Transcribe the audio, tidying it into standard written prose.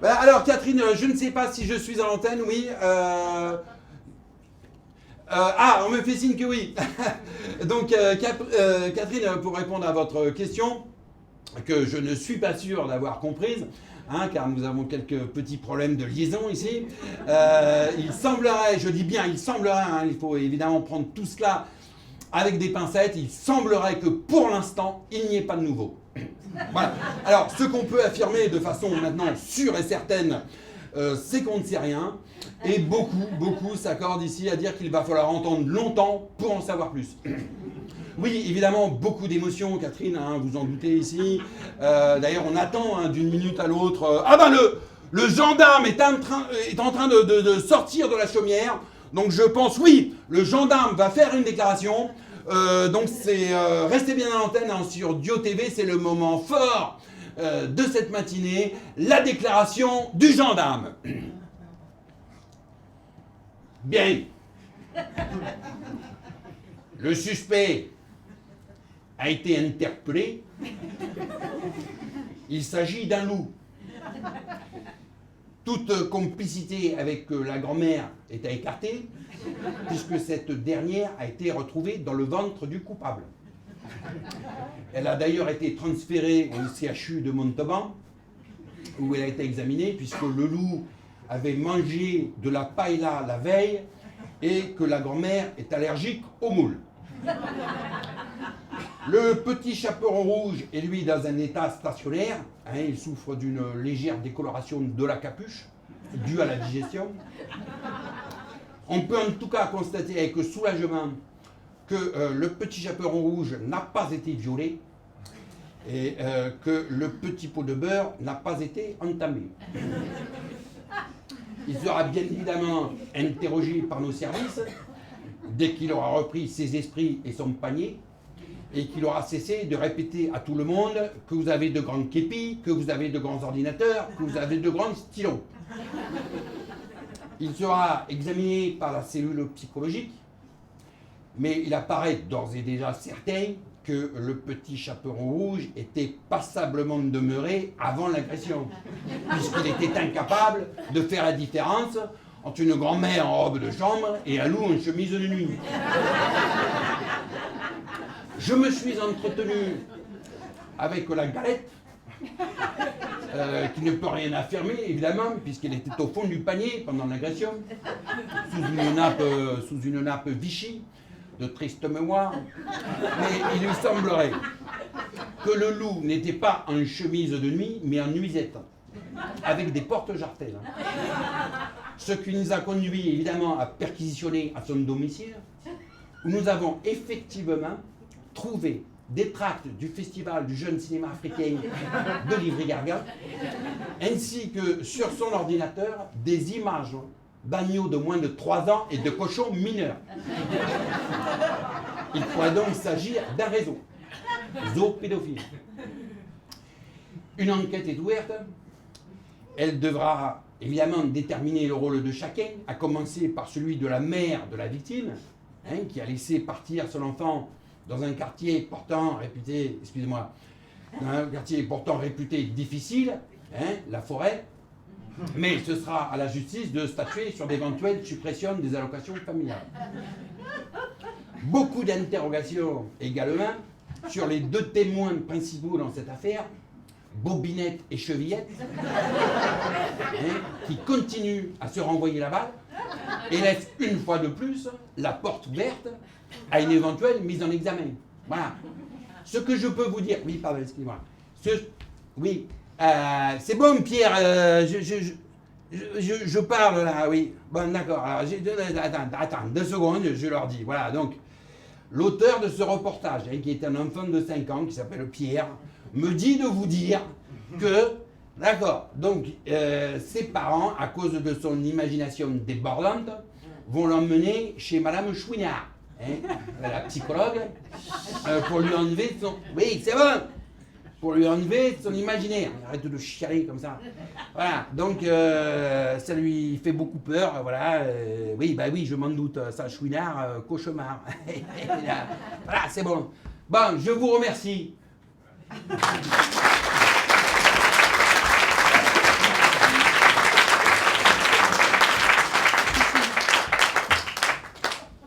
Alors Catherine, je ne sais pas si je suis à l'antenne, oui. On me fait signe que oui. Donc Catherine, pour répondre à votre question, que je ne suis pas sûr d'avoir comprise, car nous avons quelques petits problèmes de liaison ici. Il semblerait, je dis bien il semblerait, il faut évidemment prendre tout cela avec des pincettes, il semblerait que pour l'instant, il n'y ait pas de nouveau. Voilà. Alors, ce qu'on peut affirmer de façon maintenant sûre et certaine, c'est qu'on ne sait rien. Et beaucoup s'accordent ici à dire qu'il va falloir entendre longtemps pour en savoir plus. Oui, évidemment, beaucoup d'émotions, Catherine, vous en doutez ici. D'ailleurs, on attend d'une minute à l'autre. Le gendarme est en train de sortir de la chaumière. Donc je pense, oui, le gendarme va faire une déclaration. Donc c'est restez bien à l'antenne sur Dio TV, c'est le moment fort de cette matinée, la déclaration du gendarme. Bien. Le suspect a été interpellé. Il s'agit d'un loup. Toute complicité avec la grand-mère est à écarter, puisque cette dernière a été retrouvée dans le ventre du coupable. Elle a d'ailleurs été transférée au CHU de Montauban, où elle a été examinée, puisque le loup avait mangé de la paella la veille et que la grand-mère est allergique aux moules. Le petit chaperon rouge est lui dans un état stationnaire. Il souffre d'une légère décoloration de la capuche, due à la digestion. On peut en tout cas constater avec soulagement que le petit chaperon rouge n'a pas été violé et que le petit pot de beurre n'a pas été entamé. Il sera bien évidemment interrogé par nos services dès qu'il aura repris ses esprits et son panier, et qu'il aura cessé de répéter à tout le monde que vous avez de grands képis, que vous avez de grands ordinateurs, que vous avez de grands stylos. Il sera examiné par la cellule psychologique, mais il apparaît d'ores et déjà certain que le petit chaperon rouge était passablement demeuré avant l'agression, puisqu'il était incapable de faire la différence entre une grand-mère en robe de chambre et un loup en chemise de nuit. Je me suis entretenu avec la galette, qui ne peut rien affirmer, évidemment, puisqu'elle était au fond du panier pendant l'agression, sous une nappe Vichy, de triste mémoire. Mais il lui semblerait que le loup n'était pas en chemise de nuit, mais en nuisette, avec des porte-jartelles. Ce qui nous a conduit, évidemment, à perquisitionner à son domicile, où nous avons effectivement trouvé des tracts du Festival du jeune cinéma africain de Livry-Gargan, ainsi que sur son ordinateur des images d'agneaux de moins de 3 ans et de cochons mineurs. Il pourrait donc s'agir d'un réseau zoopédophile. Une enquête est ouverte. Elle devra évidemment déterminer le rôle de chacun, à commencer par celui de la mère de la victime, qui a laissé partir son enfant dans un quartier pourtant réputé, difficile, la forêt, mais ce sera à la justice de statuer sur d'éventuelles suppressions des allocations familiales. Beaucoup d'interrogations également sur les 2 témoins principaux dans cette affaire, Bobinette et Chevillette, qui continuent à se renvoyer la balle et laissent une fois de plus la porte ouverte à une éventuelle mise en examen. Voilà. Ce que je peux vous dire... Oui, pardon, excusez-moi. C'est bon, Pierre, je parle là, oui. Bon, d'accord. Alors, attends, 2 secondes, je leur dis. Voilà, donc, l'auteur de ce reportage, qui est un enfant de 5 ans, qui s'appelle Pierre, me dit de vous dire que, d'accord, donc, ses parents, à cause de son imagination débordante, vont l'emmener chez Madame Chouinard, la psychologue, pour lui enlever son... Oui, c'est bon. Pour lui enlever son imaginaire. Arrête de chialer comme ça. Voilà, donc ça lui fait beaucoup peur, voilà. Oui, je m'en doute, ça, Chouinard, cauchemar. Voilà, c'est bon. Bon, je vous remercie.